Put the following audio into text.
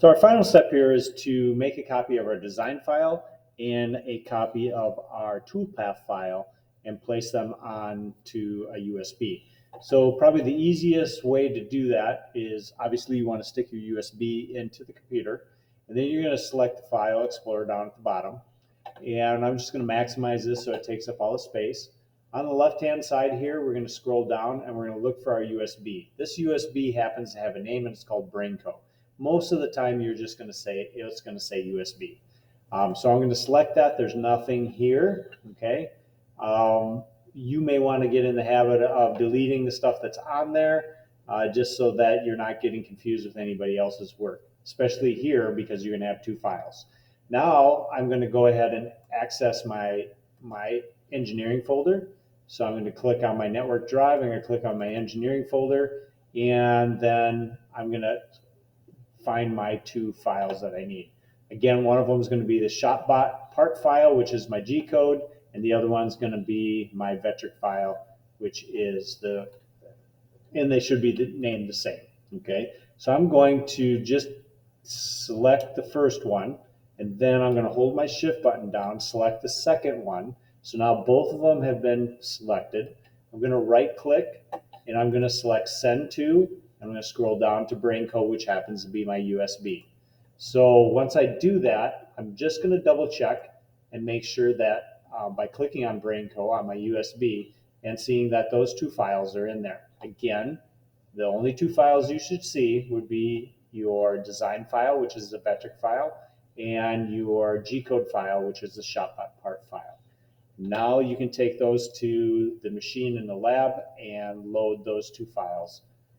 So our final step here is to make a copy of our design file and a copy of our toolpath file and place them onto a USB. So probably the easiest way to do that is obviously you want to stick your USB into the computer, and then you're going to select the File Explorer down at the bottom. And I'm just going to maximize this so it takes up all the space. On the left-hand side here, we're going to scroll down and we're going to look for our USB. This USB happens to have a name and it's called BrainCo. Most of the time, you're just going to say it's going to say USB. So I'm going to select that. There's nothing here. Okay. You may want to get in the habit of deleting the stuff that's on there, just so that you're not getting confused with anybody else's work, especially here because you're going to have two files. Now I'm going to go ahead and access my engineering folder. So I'm going to click on my network drive. I'm going to click on my engineering folder, and then I'm going to find my two files that I need. Again, one of them is going to be the ShopBot part file, which is my G code, and the other one's going to be my Vectric file, which is and they should be named the same. Okay, so I'm going to just select the first one, and then I'm going to hold my shift button down, select the second one. So now both of them have been selected. I'm going to right click and I'm going to select send to. I'm going to scroll down to BrainCo, which happens to be my USB. So once I do that, I'm just going to double check and make sure that by clicking on BrainCo on my USB and seeing that those two files are in there. Again, the only two files you should see would be your design file, which is the Vectric file, and your G-code file, which is the ShopBot part file. Now you can take those to the machine in the lab and load those two files